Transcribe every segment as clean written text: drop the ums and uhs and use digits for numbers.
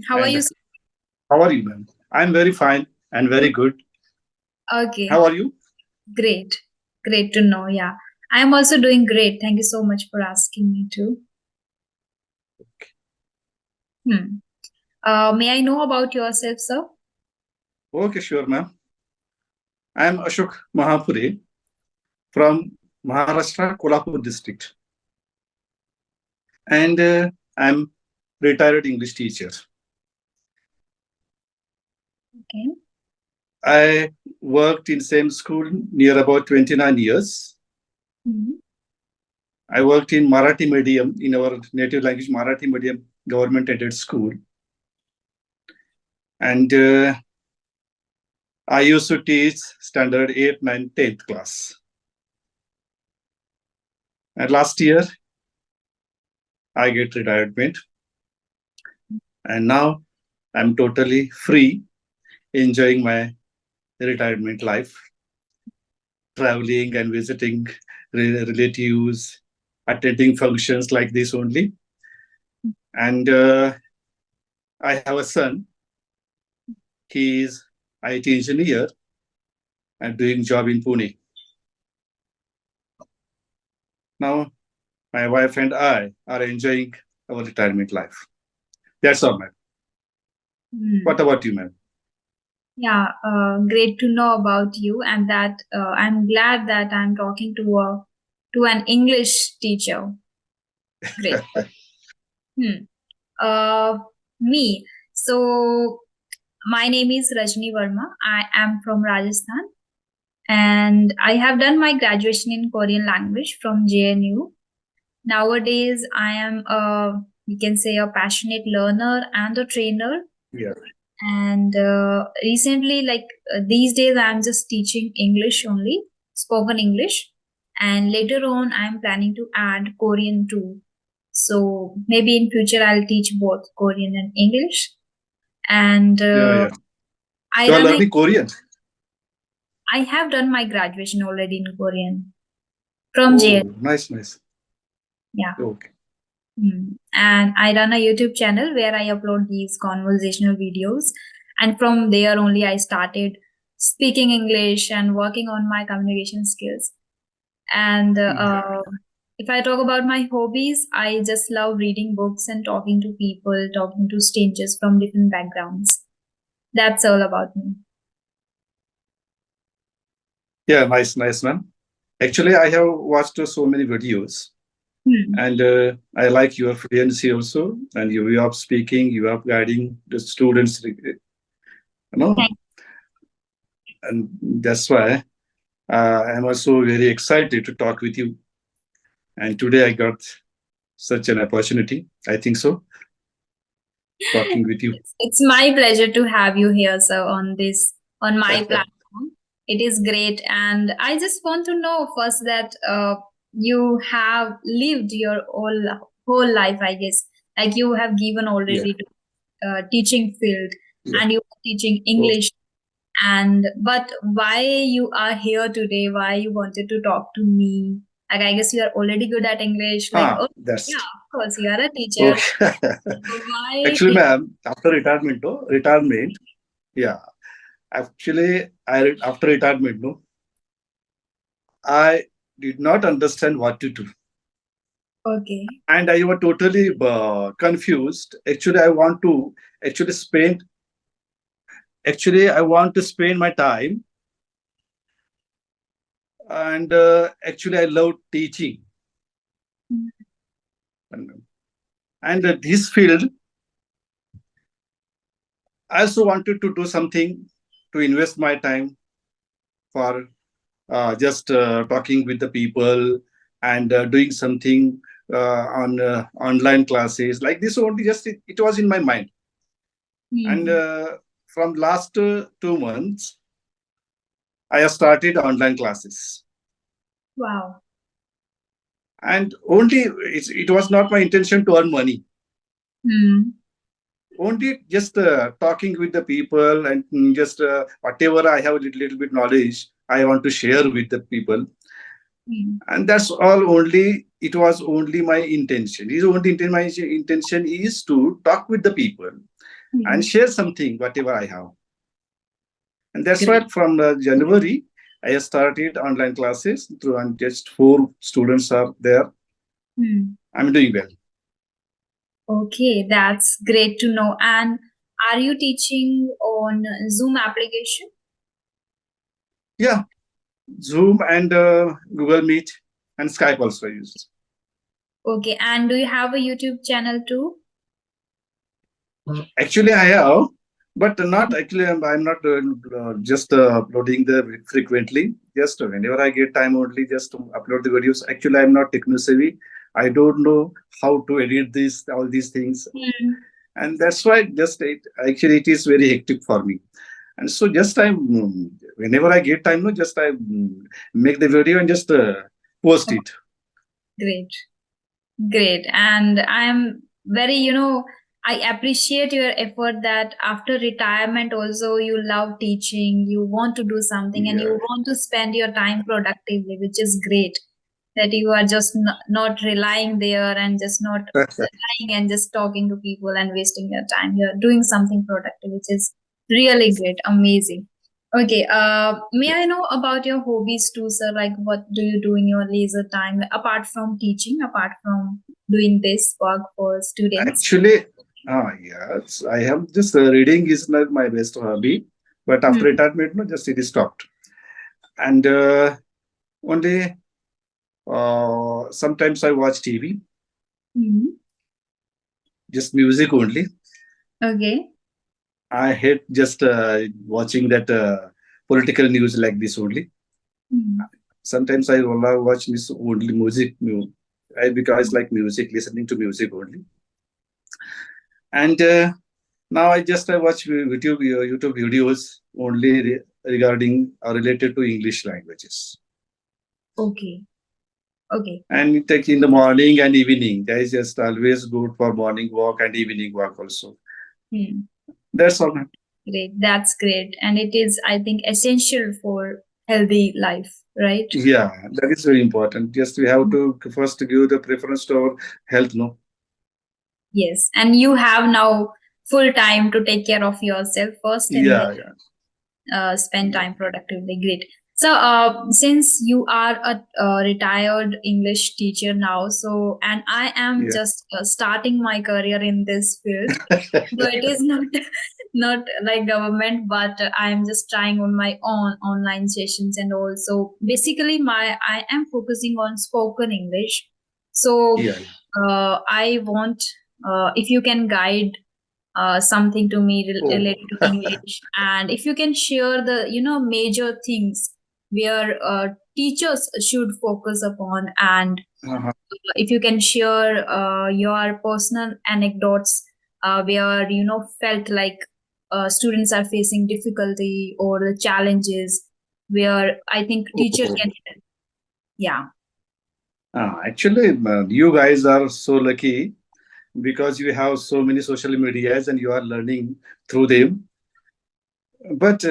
How are you? And how are you, ma'am? I'm very fine and very good. Okay, How are you? great. Great to know. Yeah. I'm also doing great. Thank you so much for asking me too. Hmm. May I know about yourself, sir? Okay, sure, ma'am. I'm Ashok Mahapuri from Maharashtra, Kolhapur district, and I'm retired English teacher. Okay. I worked in same school near about 29 years. Hmm. I worked in Marathi medium in our native language Marathi medium government aided school, and I used to teach standard 8, 9, 10th class. And last year I get retirement, and now I'm totally free, enjoying my retirement life, traveling and visiting relatives, attending functions like this only. And I have a son. He is IT engineer and doing job in Pune. Now my wife and I are enjoying our retirement life. That's all, ma'am. Hmm. What about you, ma'am? Yeah. Great to know about you, and that I'm glad that I'm talking to an English teacher. Great. Hmm. Uh, Me. So my name is Rajni Verma. I am from Rajasthan, and I have done my graduation in Korean language from JNU. Nowadays, I am you can say a passionate learner and a trainer. Yeah. And recently, these days, I'm just teaching English only, spoken English. And later on, I'm planning to add Korean too. So maybe in future, I'll teach both Korean and English. And Yeah, yeah. I You are run a learning Korean. I have done my graduation already in Korean from JN. Oh, nice, nice. Yeah. Okay. And I run a YouTube channel where I upload these conversational videos. And from there only I started speaking English and working on my communication skills. And Yeah. if I talk about my hobbies, I just love reading books and talking to people, talking to strangers from different backgrounds. That's all about me. Yeah, nice, nice, man. Actually, I have watched so many videos, Hmm. and I like your fluency also, and your way of speaking, you are guiding the students, know, Thank and that's why I'm also very excited to talk with you. And today I got such an opportunity. I think so, talking with you. It's my pleasure to have you here, sir, on my platform. It is great, and I just want to know first that you have lived your whole life, I guess. Like you have given Yeah. already to teaching field, Yeah. and you are teaching Oh, English. And but why you are here today? Why you wanted to talk to me? Like I guess you are already good at English. Like oh that's yeah, of course you are a teacher. okay. So why? Actually, ma'am, after retirement, no, retirement, yeah. Actually, after retirement, no, I did not understand what to do, Okay. and I was totally confused. Actually, I want to actually spend. Actually, I want to spend my time, and actually, I love teaching, and this field. I also wanted to do something to invest my time for just talking with the people and doing something on online classes like this only. Just it was in my mind, and Hmm. from last 2 months I have started online classes, Wow. and only it was not my intention to earn money, Hmm. only just talking with the people and just whatever I have a little bit knowledge I want to share with the people. And that's all only, it was only my intention. My intention is to talk with the people and share something, whatever I have. And that's why Great. from January, I started online classes through, and just 4 students are there. I'm doing well. Okay, that's great to know. And are you teaching on Zoom application? Yeah, Zoom and Google Meet and Skype also I use. Okay, and do you have a YouTube channel too? Actually, I have, but not actually. I'm not just uploading the frequently. Just whenever I get time, only just to upload the videos. Actually, I'm not techno savvy. I don't know how to edit this, all these things, and that's why just actually it is very hectic for me. And so just whenever I get time, no, just I make the video and just post it. Great. Great. And I'm very, I appreciate your effort that after retirement also you love teaching, you want to do something and you Yeah. want to spend your time productively, which is great. That you are just not relying there and just not relying and just talking to people and wasting your time. You're doing something productive, which is really great, amazing. Okay, may I know about your hobbies too, sir? Like, what do you do in your leisure time apart from teaching, apart from doing this work for students? Actually, yes, I have just reading is not my best hobby, but after retirement, no, just it is stopped. And only sometimes I watch TV, just music only. Okay. I hate just watching that political news like this only. Sometimes I watch this only music. Because I like music, listening to music only. And now I watch YouTube videos only regarding related to English languages. Okay. Okay. And it takes in the morning and evening. That is just always good for morning walk and evening walk also. That's all. Great. That's great. And it is, I think, essential for healthy life, right? Yeah, that is very important. Just we have to first give the preference to our health, no? Yes. And you have now full time to take care of yourself first and Yeah, then spend time productively. Great. So, since you are a retired English teacher now, so and I am just starting my career in this field, so it is not like government, but I am just trying on my own online sessions, and also basically I am focusing on spoken English. So, I want if you can guide something to me related to English, and if you can share the major things where teachers should focus upon, and if you can share your personal anecdotes where felt like students are facing difficulty or the challenges where I think teachers can help. Yeah. Actually, you guys are so lucky because you have so many social medias and you are learning through them. But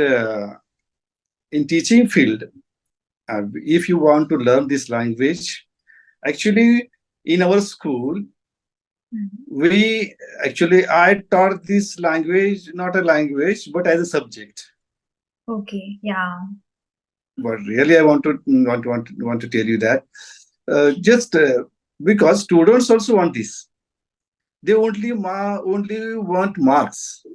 in teaching field, if you want to learn this language, actually in our school, I taught this language, not a language, but as a subject. Okay. Yeah. But really, I want to tell you that just because students also want this, they only want marks.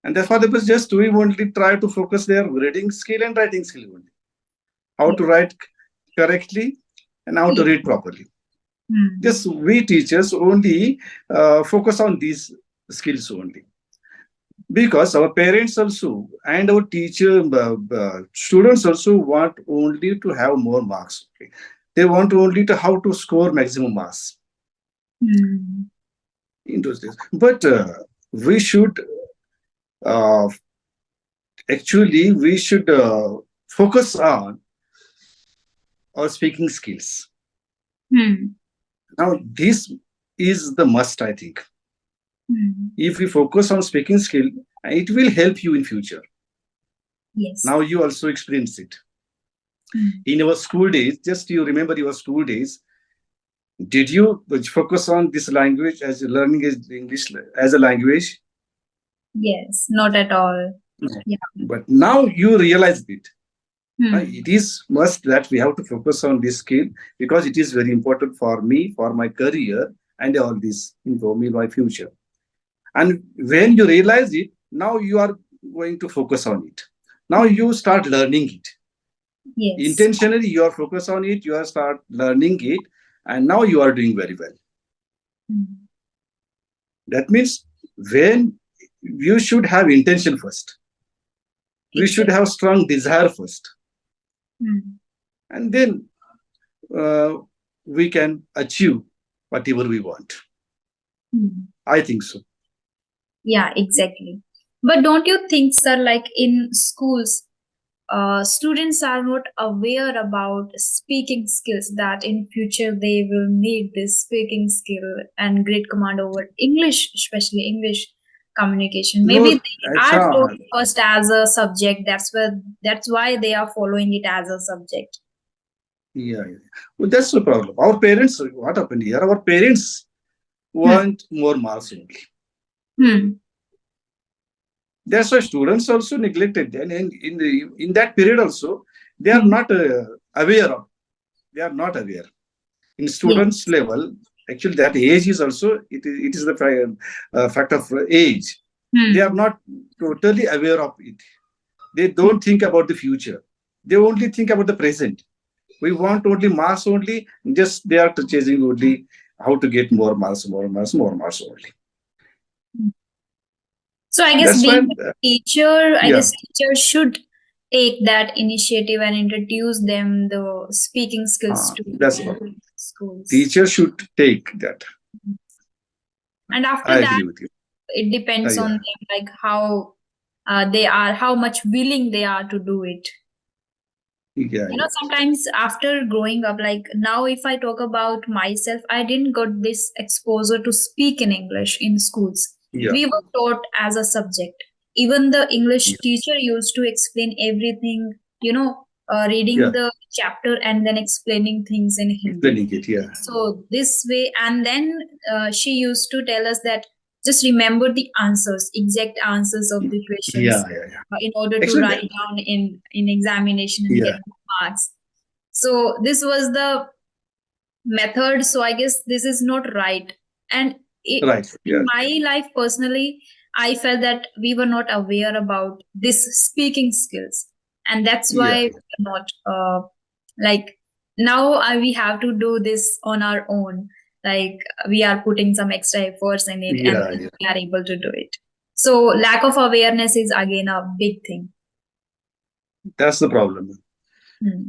And therefore, they was just we only try to focus their reading skill and writing skill only. How to write correctly and how to read properly. Just we teachers only focus on these skills only. Because our parents also and our students also want only to have more marks. Okay? They want only to how to score maximum marks in those days. But we should focus on our speaking skills. Now, this is the must, I think. If we focus on speaking skill, it will help you in future. Yes. Now you also experience it. In our school days, just you remember your school days, did you focus on this language as learning is English as a language? Yes, not at all. No. Yeah. But now you realize it. Hmm. It is must that we have to focus on this skill because it is very important for me, for my career, and all this for me, my future. And when you realize it, now you are going to focus on it. Now you start learning it. Yes. Intentionally, you are focused on it, you are start learning it, and now you are doing very well. Hmm. That means when you should have intention first. We should Exactly. have strong desire first. Hmm. And then uh, we can achieve whatever we want. Hmm. I think so. Yeah, exactly. But don't you think, sir, like in schools, students are not aware about speaking skills, that in future they will need this speaking skill and great command over English, especially English communication. Maybe No, they it's are taught first as a subject. That's why they are following it as a subject. yeah, yeah. Well, that's the problem. Our parents, what happened here? Our parents Hmm. want more marks only. Hmm. That's why students also neglected. And in that period also, they are Hmm. not aware of. They are not aware. In students Yes. level, actually that age is also it is the fact of age. They are Hmm. not totally aware of it. They don't think about the future. They only think about the present. We want only marks only. Just they are chasing only how to get more marks, more marks, more marks only. Hmm. So I guess That's why, being a teacher, I yeah, guess teacher should take that initiative and introduce them the speaking skills to that's what schools. teacher should take that. And after I that, agree with you. it depends on Yeah, them, like how they are, how much willing they are to do it. yeah, yeah, Sometimes after growing up, like now, if I talk about myself, I didn't got this exposure to speak in English in schools. yeah, We were taught as a subject. Even the English yeah, teacher used to explain everything, reading yeah. the chapter and then explaining things in Hindi. Explaining it. Yeah, So this way, and then she used to tell us that just remember the answers, exact answers of the yeah, questions, yeah, yeah. in order to Actually, write down in examination and get yeah, the marks. So this was the method. So I guess this is not right. And right. in Yeah, my life personally, I felt that we were not aware about this speaking skills, and that's yeah, why we're not like now we have to do this on our own. Like we are putting some extra efforts in it, and yeah, yeah. we are able to do it. So lack of awareness is again a big thing. That's the problem. Hmm.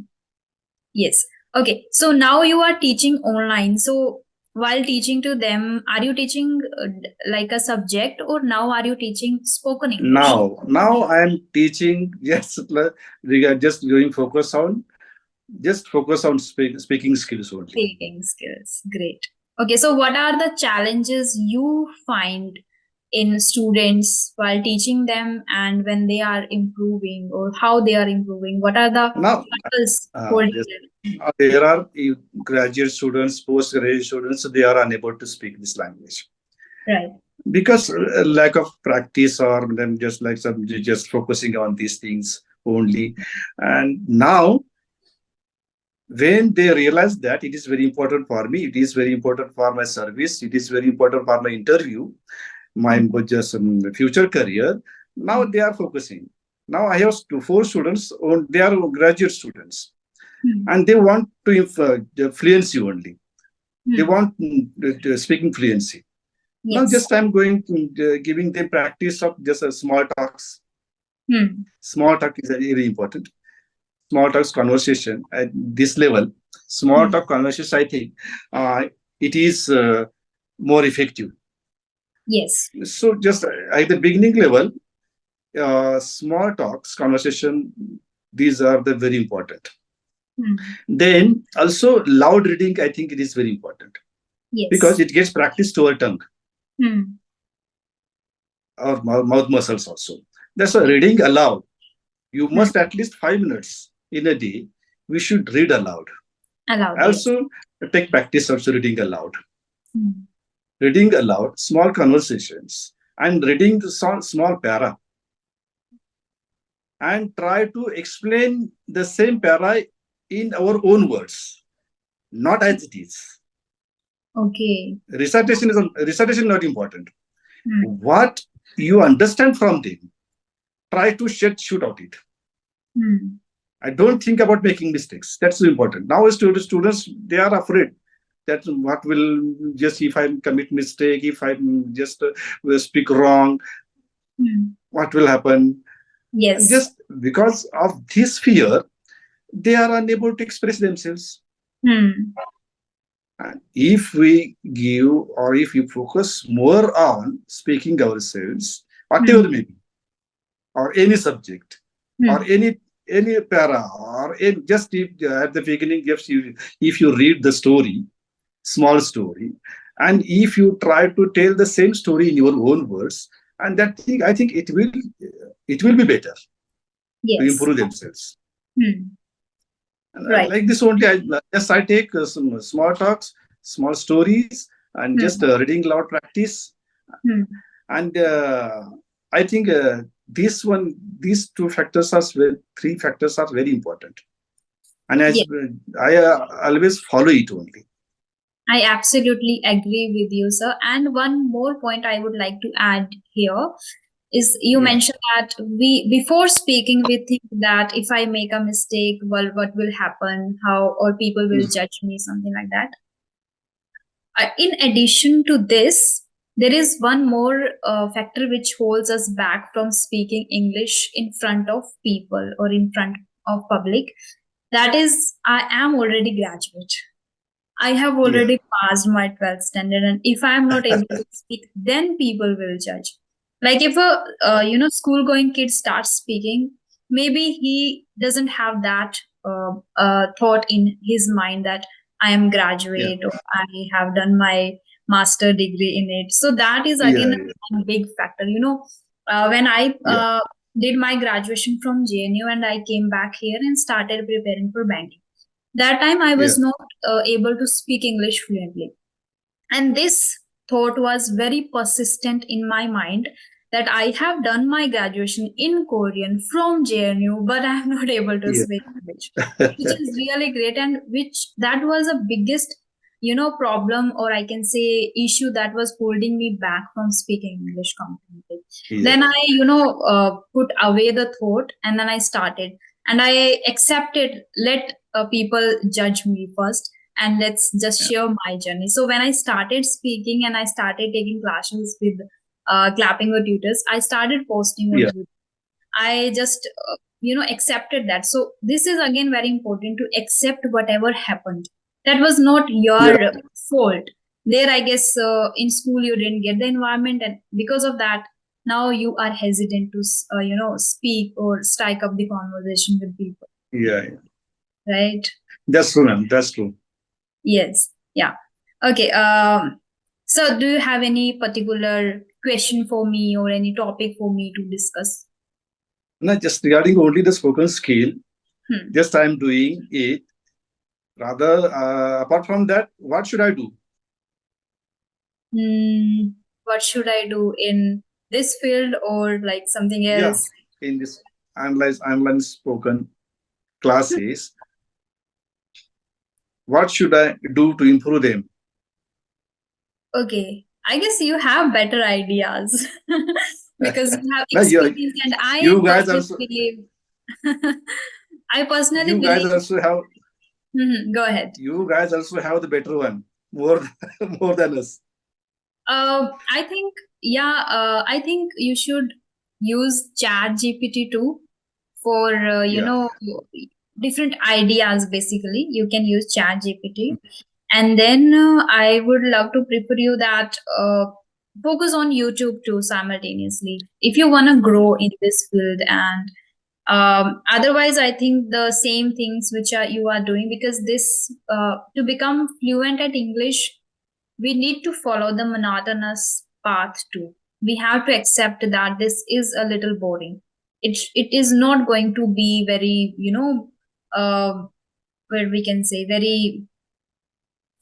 Yes. Okay. So now you are teaching online. So while teaching to them, are you teaching like a subject, or now are you teaching spoken English? Now I am teaching. Yes, we are just going focus on speaking skills only. Speaking skills. Great. Okay. So what are the challenges you find in students while teaching them, and when they are improving, or how they are improving? What are the Now, hurdles holding yes, them? there are graduate students, postgraduate students, so they are unable to speak this language Right. because lack of practice or them just like some just focusing on these things only. And now, when they realize that it is very important for me, it is very important for my service, it is very important for my interview, my Hmm. just future career. Now they are focusing. Now I have four students, they are graduate students, Hmm. and they want to the fluency only. They Hmm. want the speaking fluency. Now Yes. just I'm going to giving them practice of just a small talks. Hmm. Small talk is very important. Small talks conversation at this level. Small Hmm. talk conversation, I think, it is more effective. Yes. So just at the beginning level, small talks, conversation, these are the very important. Hmm. Then also loud reading, I think it is very important because Yes. it gets practice to our tongue, Hmm. our mouth muscles also. That's why Yes. reading aloud. You Hmm. must at least 5 minutes in a day. we should read aloud. Allowed, yes. Also, take practice also reading aloud. Hmm. Reading aloud, small conversations, and reading the small para, and try to explain the same para in our own words, not as it is. Okay. Recitation is not important. Hmm. What you understand from them, try to shoot out it. Hmm. I don't think about making mistakes. That's so important. Now, students, they are afraid that what will just if I commit mistake, if I just speak wrong, Hmm. what will happen? And Yes. just because of this fear, they are unable to express themselves. Hmm. And if we give or if we focus more on speaking ourselves, whatever Hmm. may be, or any subject, or Hmm. any para, or just if, at the beginning, if you read the story, small story, and if you try to tell the same story in your own words, and that thing, I think it will be better to Yes. improve themselves. Hmm. And Right. like this only, I take some small talks, small stories, and just Hmm. reading loud practice. Hmm. And I think these three factors are very important. And Yes. I always follow it only. I absolutely agree with you, sir. And one more point I would like to add here is you Yeah. mentioned that we before speaking we think that if I make a mistake, well, what will happen, how, or people will judge me, something like that. In addition to this, there is one more factor which holds us back from speaking English in front of people or in front of public. That is, I am already graduate. I have Yeah. already passed my 12th standard, and if I am not able to speak, then people will judge. Like if a school going kid starts speaking, maybe he doesn't have that thought in his mind that I am Yeah. graduate or I have done my master degree in it. So that is again Yeah. a big factor. When I Yeah. did my graduation from JNU and I came back here and started preparing for banking. That time I Yeah. was not able to speak English fluently. And this thought was very persistent in my mind that I have done my graduation in Korean from JNU, but I am not able to Yeah. speak English, which is really great. And which that was a biggest, problem, or I can say issue that was holding me back from speaking English completely. Yeah. Then I, put away the thought and then I started and I accepted, let people judge me first and let's just Yeah. share my journey. So when I started speaking and I started taking classes with clapping with tutors, I started posting on Yeah. YouTube. I just accepted that. So this is again very important to accept whatever happened. That was not Yeah. your fault. There, I guess in school you didn't get the environment, and because of that, now you are hesitant to speak or strike up the conversation with people, Yeah. right? That's true, ma'am. That's true. Yes. Yeah. Okay. So do you have any particular question for me or any topic for me to discuss? Not just regarding only the spoken skill, Hmm. just I'm doing it. Rather, apart from that, what should I do? What should I do in this field or like something Yeah, else? in this online spoken classes, what should I do to improve them? Okay. I guess you have better ideas because you have No, experience, and I you guys personally also believe. I personally you guys believe. also have Go ahead. you guys also have the better one more more than us. I think, yeah, I think you should use Chat GPT too for, Yeah. different ideas. Basically, you can use Chat GPT. And then I would love to prefer you that focus on YouTube too simultaneously if you want to grow in this field. And otherwise, I think the same things which are you are doing, because this to become fluent at English, we need to follow the monotonous path too. We have to accept that this is a little boring. It is not going to be very, where we can say very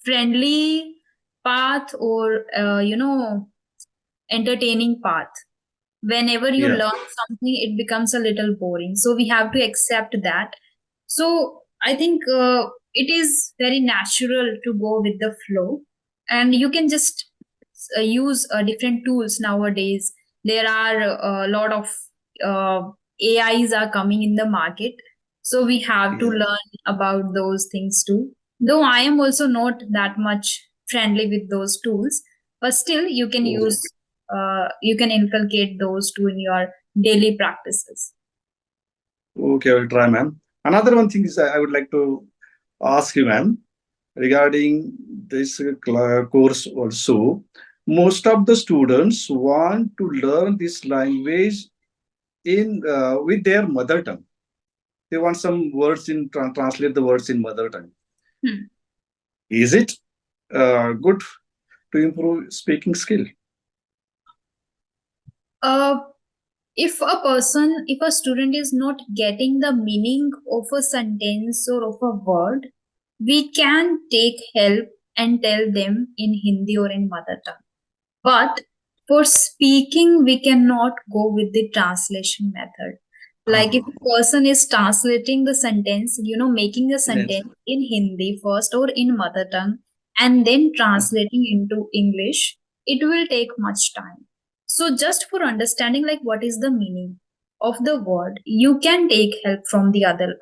friendly path, or entertaining path. Whenever you Yeah. learn something, it becomes a little boring, so we have to accept that. So I think it is very natural to go with the flow, and you can just use different tools nowadays. There are a lot of uh, AIs are coming in the market, so we have to Yeah. learn about those things too. Though I am also not that much friendly with those tools, but still you can Oh, use, you can inculcate those two in your daily practices. okay, I will try, ma'am. Another one thing is I would like to ask you, ma'am, regarding this course also. Most of the students want to learn this language in with their mother tongue. They want some words in translate the words in mother tongue. Hmm. Is it good to improve speaking skill? Uh, if a student is not getting the meaning of a sentence or of a word, we can take help and tell them in Hindi or in mother tongue. But for speaking, we cannot go with the translation method. Like if Ah, a person is translating the sentence, making a yes. sentence in Hindi first or in mother tongue, and then translating into English, it will take much time. So just for understanding like what is the meaning of the word, you can take help from the other,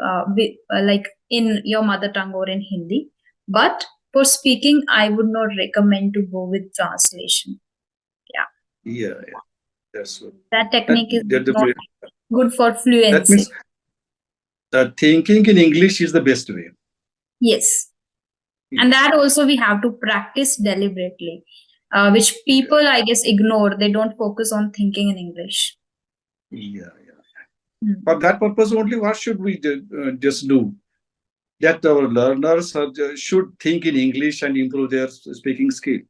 like in your mother tongue or in Hindi. But for speaking, I would not recommend to go with translation. Yeah, Yeah, yeah, that's good. that That, technique is that, not the, good for that fluency. means thinking in English is the best way. Yes. And Yeah, that also we have to practice deliberately, which yeah, people, I guess, ignore. They don't focus on thinking in English. yeah, yeah. For Hmm. that purpose only, what should we just do? That our learners should think in English and improve their speaking skill.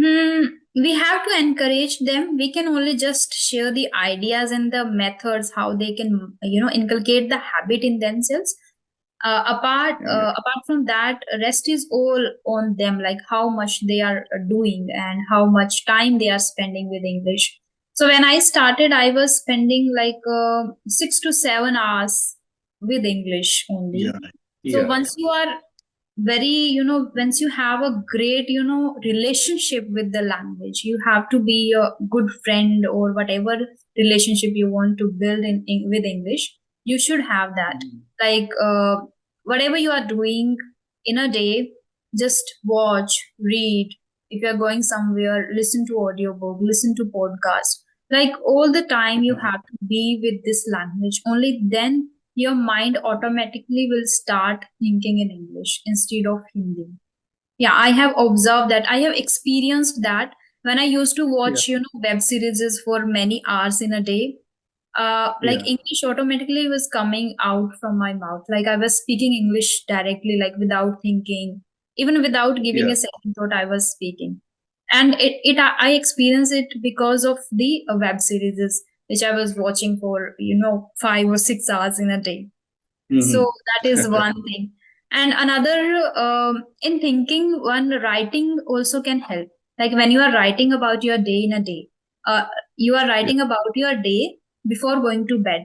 Hmm, we have to encourage them. We can only just share the ideas and the methods how they can, inculcate the habit in themselves. Yeah, Apart from that, rest is all on them. Like how much they are doing and how much time they are spending with English. So when I started, I was spending like 6 to 7 hours with English only. yeah, So yeah, once you are very, once you have a great, relationship with the language, you have to be a good friend or whatever relationship you want to build with English, you should have that. Like whatever you are doing in a day, just watch, read. If you're going somewhere, listen to audiobook, listen to podcast. Like all the time you yeah. have to be with this language. Only then your mind automatically will start thinking in English instead of Hindi. Yeah, I have observed that. I have experienced that when I used to Yeah, watch, web series for many hours in a day. Like yeah, English automatically was coming out from my mouth. Like I was speaking English directly, like without thinking, even without giving yeah. a second thought, I was speaking. And I experienced it because of the web series which I was watching for 5 or 6 hours in a day. So Hmm. that is one thing. And another, in thinking, one, writing also can help. Like when you are writing about your day in a day, uh, you are Yeah, writing about your day before going to bed.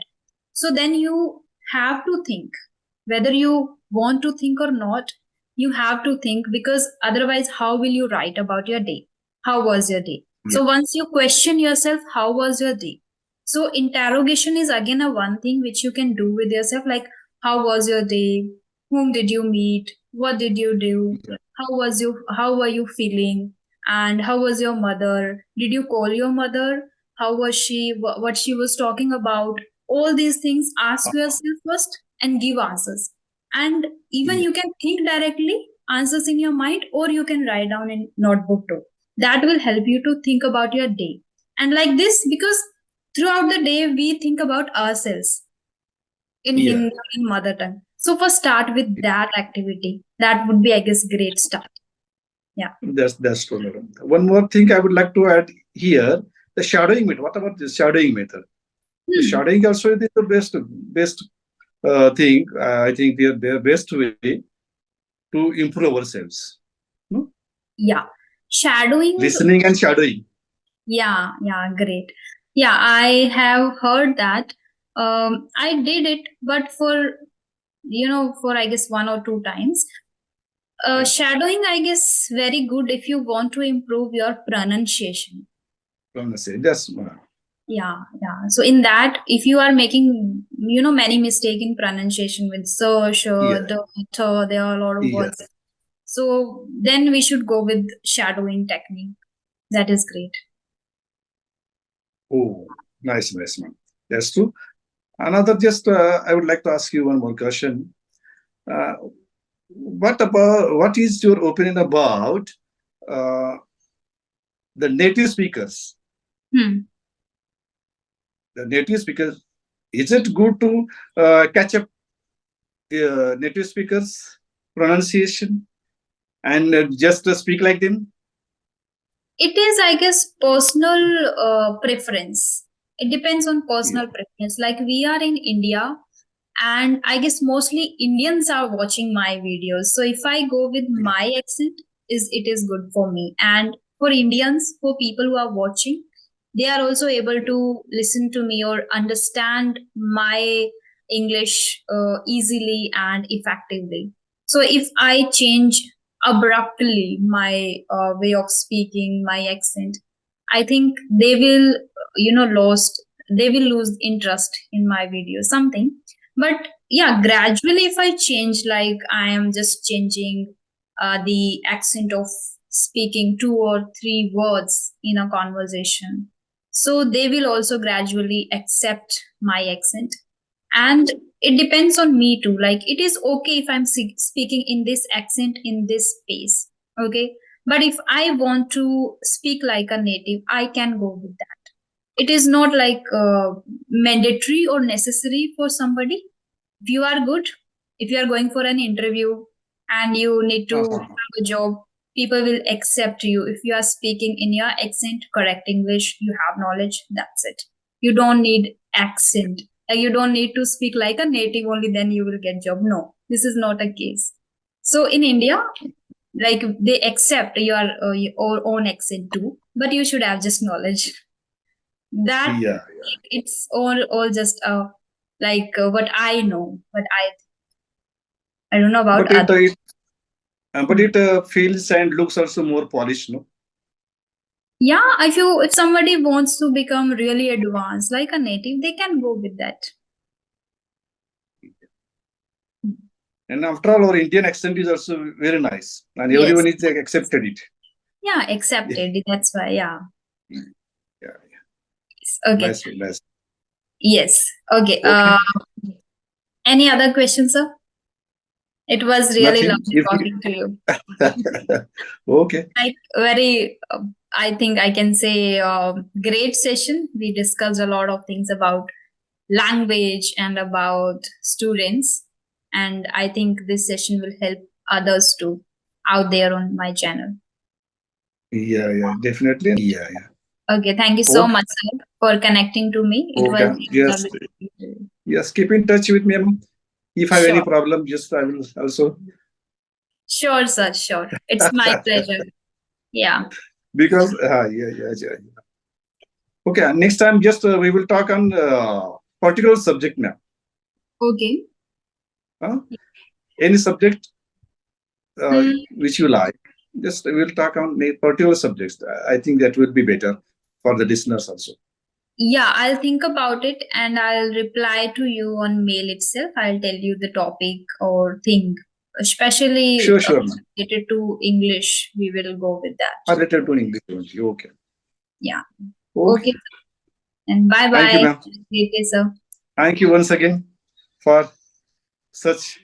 So then you have to think whether you want to think or not. You have to think, because otherwise, how will you write about your day? How was your day? yeah, So once you question yourself, how was your day? So interrogation is again a one thing which you can do with yourself, like how was your day? Whom did you meet? What did you do? yeah. How were you feeling? And how was your mother? Did you call your mother? How was she? What she was talking about? All these things, ask yourself first and give answers. And even Yeah. you can think directly, answers in your mind, or you can write down in notebook too. That will help you to think about your day. And like this, because throughout the day we think about ourselves in Yeah. Hindi, in mother tongue. So first start with that activity. That would be, I guess, great start. Yeah. That's true, madam. One more thing I would like to add here: the shadowing method. What about the shadowing method? The Hmm. shadowing also is the best thing. I think their best way to improve ourselves. No? Yeah. Shadowing. Listening and shadowing. Yeah, great. Yeah, I have heard that. I did it, but for I guess 1 or 2 times. Yeah. Shadowing, I guess, very good if you want to improve your pronunciation. That's Yeah. So in that, if you are making, many mistake in pronunciation with so, sure, yeah, there are a lot of yeah. words. So then we should go with shadowing technique. That is great. Oh, nice, man. That's true. Another, just I would like to ask you one more question. Uh, what is your opinion about uh, the native speakers? Hmm. The native speakers, is it good to catch up the native speakers pronunciation and just speak like them? It is, I guess, personal preference. It depends on Yeah, personal preference. Like we are in India, and I guess mostly Indians are watching my videos. So if I go with yeah, my accent, it is good for me. And for Indians, for people who are watching, they are also able to listen to me or understand my English easily and effectively. So if I change abruptly my way of speaking, my accent, I think they will, they will lose interest in my video, something. But yeah, gradually, if I change, like I am just changing the accent of speaking 2 or 3 words in a conversation, so they will also gradually accept my accent. And it depends on me too. Like it is okay if I'm speaking in this accent in this space, okay? But if I want to speak like a native, I can go with that. It is not like mandatory or necessary for somebody. If you are good, if you are going for an interview and you need to uh-huh. have a job, people will accept you if you are speaking in your accent, correct English, you have knowledge, that's it. You don't need accent. Like you don't need to speak like a native only, then you will get job. No, this is not a case. So in India, like they accept your own accent too, but you should have just knowledge that Yeah, it's all just what I know, what I don't know about but it, others. but it feels and looks also more polished, no? Yeah, if somebody wants to become really advanced like a native, they can go with that. And after all, our Indian accent is also very nice, and Yes. everyone is accepted it. Yeah, Yeah, accepted. That's why. Yeah. yeah, Okay. nice, nice. Yes. Okay. Okay, Any other questions, sir? It was really nothing. lovely If talking to you. okay, Like very, I think I can say, great session. We discussed a lot of things about language and about students, and I think this session will help others too out there on my channel. yeah, definitely, yeah. Okay, thank you so Okay, much, sir, for connecting to me. It was okay. really Just lovely talking to you. yes, keep in touch with me. If I have any Sure. problem, just I will also Sure, sir, sure. It's my pleasure. Yeah. because yeah. Okay, next time just we will talk on particular subject now. Okay. Huh? Any subject Hmm. which you like. Just we'll talk on particular subjects. I think that will be better for the listeners also. Yeah, I'll think about it and I'll reply to you on mail itself. I'll tell you the topic or thing, especially Sure, ma'am. related to English. We will go with that. Related to English only. Okay. Yeah. Okay. Okay. And bye Thank you, bye. ma'am. Great day, sir. Thank you once again for such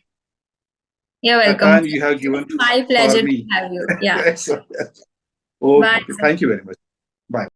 You're a welcome. time you have given My for pleasure to me. have you. Yeah. Yes. Bye, Okay. sir. Thank you very much. Bye.